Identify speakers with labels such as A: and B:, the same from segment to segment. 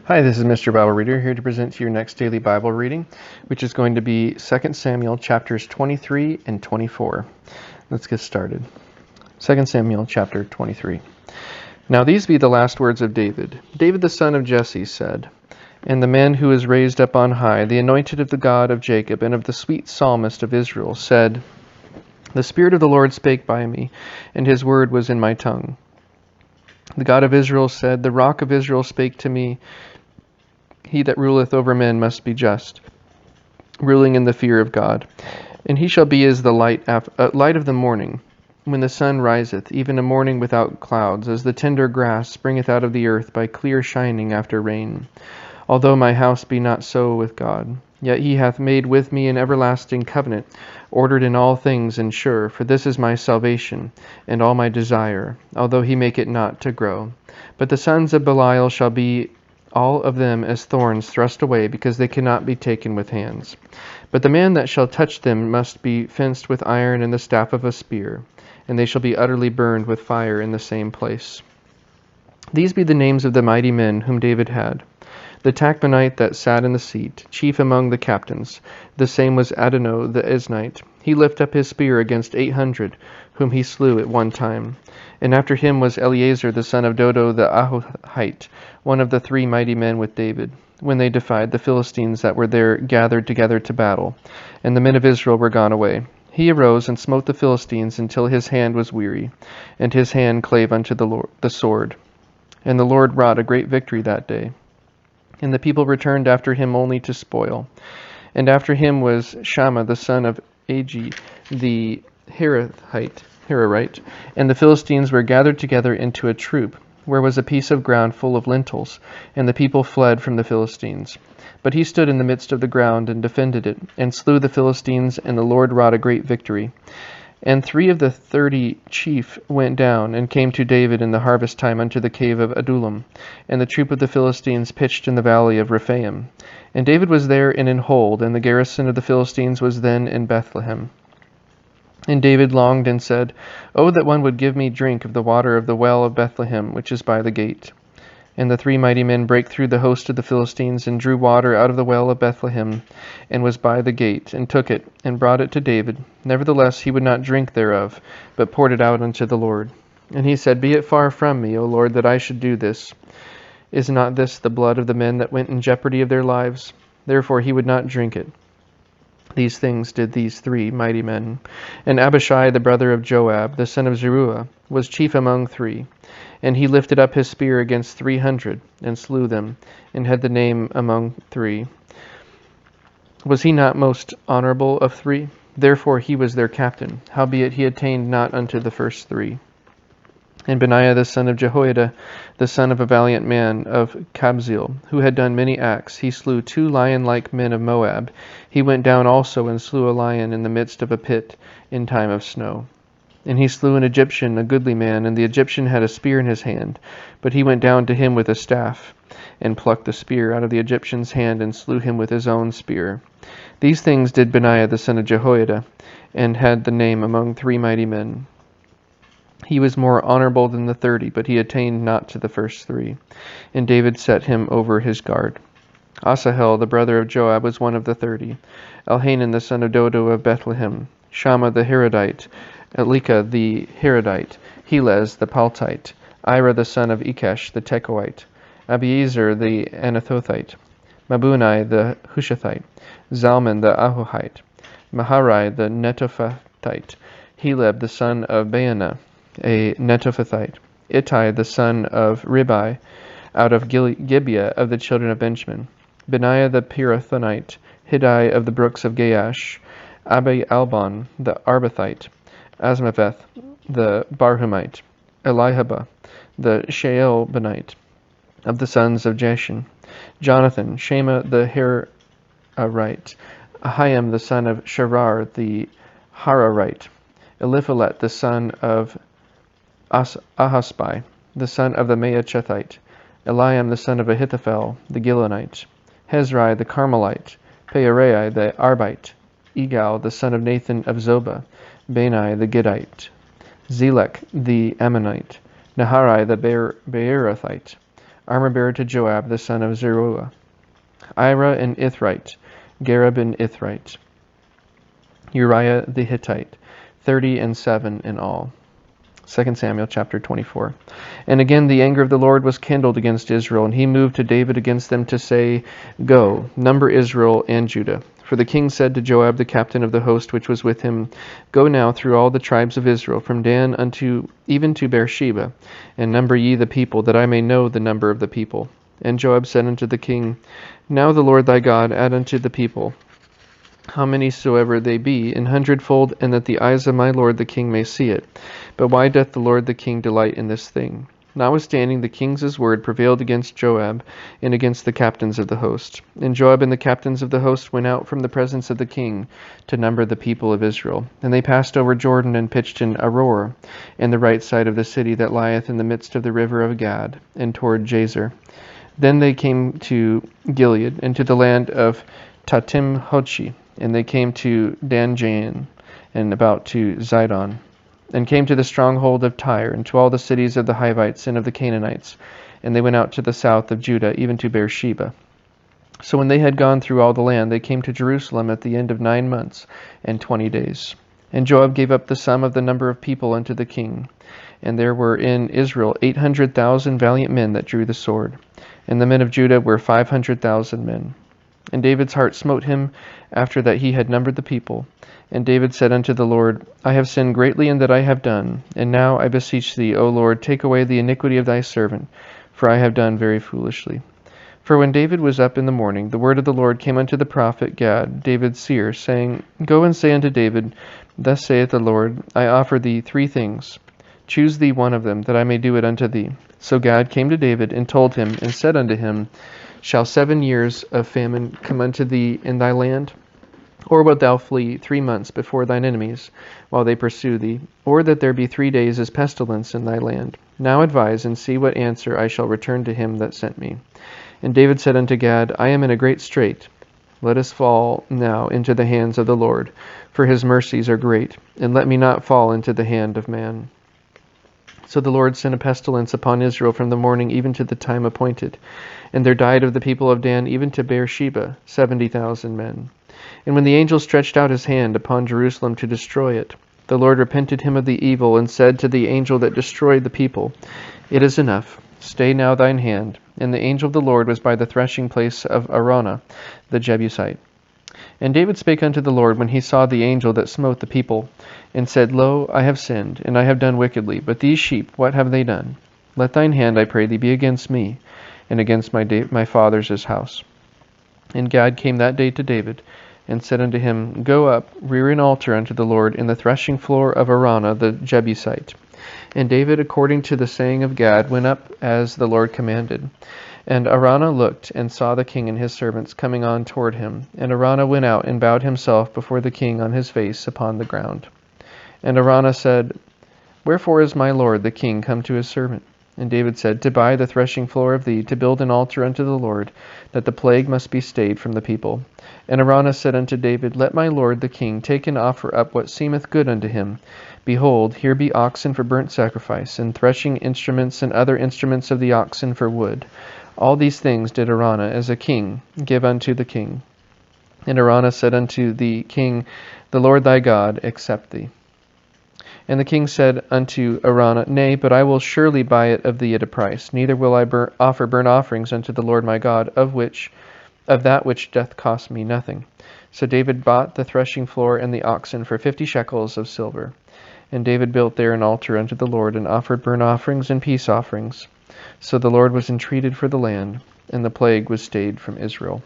A: Hi, this is Mr. Bible Reader here to present to your next daily Bible reading, which is going to be 2 Samuel chapters 23 and 24. Let's get started. 2 Samuel chapter 23. Now these be the last words of David. David the son of Jesse said, "And the man who is raised up on high, the anointed of the God of Jacob and of the sweet psalmist of Israel, said, The Spirit of the Lord spake by me, and his word was in my tongue. The God of Israel said, The rock of Israel spake to me, He that ruleth over men must be just, ruling in the fear of God. And he shall be as the light of the morning, when the sun riseth, even a morning without clouds, as the tender grass springeth out of the earth by clear shining after rain. Although my house be not so with God, yet he hath made with me an everlasting covenant, ordered in all things and sure, for this is my salvation, and all my desire, although he make it not to grow. But the sons of Belial shall be all of them as thorns thrust away, because they cannot be taken with hands. But the man that shall touch them must be fenced with iron and the staff of a spear, and they shall be utterly burned with fire in the same place. These be the names of the mighty men whom David had. The Tachmonite that sat in the seat, chief among the captains, the same was Adonai the Eznite. He lifted up his spear against 800, whom he slew at one time. And after him was Eleazar the son of Dodo the Ahohite, one of the three mighty men with David, when they defied the Philistines that were there gathered together to battle, and the men of Israel were gone away. He arose and smote the Philistines until his hand was weary, and his hand clave unto the sword. And the Lord wrought a great victory that day. And the people returned after him only to spoil. And after him was Shammah the son of Agi the Hararite, and the Philistines were gathered together into a troop, where was a piece of ground full of lentils, and the people fled from the Philistines. But he stood in the midst of the ground and defended it, and slew the Philistines, and the Lord wrought a great victory. And 3 of the 30 chief went down, and came to David in the harvest time unto the cave of Adullam, and the troop of the Philistines pitched in the valley of Rephaim. And David was there in an hold, and the garrison of the Philistines was then in Bethlehem. And David longed and said, O that one would give me drink of the water of the well of Bethlehem, which is by the gate. And the 3 mighty men brake through the host of the Philistines, and drew water out of the well of Bethlehem, and was by the gate, and took it, and brought it to David. Nevertheless he would not drink thereof, but poured it out unto the Lord. And he said, Be it far from me, O Lord, that I should do this. Is not this the blood of the men that went in jeopardy of their lives? Therefore he would not drink it. These things did these 3 mighty men. And Abishai the brother of Joab, the son of Zeruiah, was chief among 3. And he lifted up his spear against 300, and slew them, and had the name among 3. Was he not most honorable of 3? Therefore he was their captain, howbeit he attained not unto the first 3. And Benaiah the son of Jehoiada, the son of a valiant man of Kabzeel, who had done many acts, he slew 2 lion-like men of Moab. He went down also and slew a lion in the midst of a pit in time of snow. And he slew an Egyptian, a goodly man, and the Egyptian had a spear in his hand. But he went down to him with a staff, and plucked the spear out of the Egyptian's hand, and slew him with his own spear. These things did Benaiah the son of Jehoiada, and had the name among 3 mighty men. He was more honorable than the 30, but he attained not to the first 3. And David set him over his guard. Asahel, the brother of Joab, was one of the 30. Elhanan, the son of Dodo of Bethlehem. Shammah the Haradite. Elika the Haradite. Helez the Paltite. Ira the son of Ikesh the Tekoite. Abiezer the Anathothite. Mabunai the Hushathite. Zalman the Ahohite. Maharai the Netophathite. Heleb the son of Baanah, a Netophathite. Ittai the son of Ribai, out of Gibeah of the children of Benjamin. Benaiah the Pirathonite. Hiddai of the brooks of Gaash. Abi Albon the Arbathite. Asmaveth the Barhumite. Eliahaba the Shealbanite, of the sons of Jashin. Jonathan, Shema the Hararite. Ahiam the son of Sharar the Hararite. Eliphalet the son of Ahasbai, the son of the Maachethite. Eliam the son of Ahithophel the Gilonite. Hezrai the Carmelite. Pearai the Arbite. Egal the son of Nathan of Zobah. Bani the Gittite. Zelek the Ammonite. Naharai the Beerothite. armor-bearer to Joab the son of Zeruiah, Ira an Ithrite, Gareb an Ithrite, Uriah the Hittite, 37 in all. 2 Samuel chapter 24. And again the anger of the Lord was kindled against Israel, and he moved to David against them to say, Go, number Israel and Judah. For the king said to Joab the captain of the host which was with him, Go now through all the tribes of Israel, from Dan unto even to Beersheba, and number ye the people, that I may know the number of the people. And Joab said unto the king, Now the Lord thy God add unto the people, how many soever they be, an hundredfold, and that the eyes of my lord the king may see it. But why doth the Lord the king delight in this thing? Notwithstanding, the king's word prevailed against Joab and against the captains of the host. And Joab and the captains of the host went out from the presence of the king to number the people of Israel. And they passed over Jordan and pitched in Aroer, in the right side of the city that lieth in the midst of the river of Gad, and toward Jazer. Then they came to Gilead, and to the land of Tatim Hodshi, and they came to Danjain, and about to Zidon, and came to the stronghold of Tyre, and to all the cities of the Hivites and of the Canaanites, and they went out to the south of Judah, even to Beersheba. So when they had gone through all the land, they came to Jerusalem at the end of 9 months and 20 days. And Joab gave up the sum of the number of people unto the king. And there were in Israel 800,000 valiant men that drew the sword, and the men of Judah were 500,000 men. And David's heart smote him after that he had numbered the people. And David said unto the Lord, I have sinned greatly in that I have done. And now I beseech thee, O Lord, take away the iniquity of thy servant, for I have done very foolishly. For when David was up in the morning, the word of the Lord came unto the prophet Gad, David's seer, saying, Go and say unto David, Thus saith the Lord, I offer thee 3 things. Choose thee one of them, that I may do it unto thee. So Gad came to David, and told him, and said unto him, Shall 7 years of famine come unto thee in thy land? Or wilt thou flee 3 months before thine enemies, while they pursue thee? Or that there be 3 days as pestilence in thy land? Now advise, and see what answer I shall return to him that sent me. And David said unto Gad, I am in a great strait. Let us fall now into the hands of the Lord, for his mercies are great, and let me not fall into the hand of man. So the Lord sent a pestilence upon Israel from the morning even to the time appointed. And there died of the people of Dan even to Beersheba 70,000 men. And when the angel stretched out his hand upon Jerusalem to destroy it, the Lord repented him of the evil, and said to the angel that destroyed the people, It is enough, stay now thine hand. And the angel of the Lord was by the threshing place of Araunah the Jebusite. And David spake unto the Lord when he saw the angel that smote the people, and said, Lo, I have sinned, and I have done wickedly. But these sheep, what have they done? Let thine hand, I pray thee, be against me, and against my father's house. And Gad came that day to David, and said unto him, Go up, rear an altar unto the Lord in the threshing floor of Araunah the Jebusite. And David, according to the saying of Gad, went up as the Lord commanded. And Araunah looked, and saw the king and his servants coming on toward him. And Araunah went out, and bowed himself before the king on his face upon the ground. And Araunah said, Wherefore is my lord the king come to his servant? And David said, To buy the threshing floor of thee, to build an altar unto the Lord, that the plague must be stayed from the people. And Araunah said unto David, Let my lord the king take and offer up what seemeth good unto him. Behold, here be oxen for burnt sacrifice, and threshing instruments, and other instruments of the oxen for wood. All these things did Araunah as a king give unto the king. And Araunah said unto the king, The Lord thy God accept thee. And the king said unto Araunah, Nay, but I will surely buy it of thee at a price. Neither will I offer burnt offerings unto the Lord my God, of that which doth cost me nothing. So David bought the threshing floor and the oxen for 50 shekels of silver. And David built there an altar unto the Lord, and offered burnt offerings and peace offerings. So the Lord was entreated for the land, and the plague was stayed from Israel.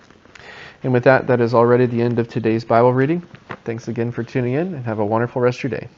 A: And with that, that is already the end of today's Bible reading. Thanks again for tuning in, and have a wonderful rest of your day.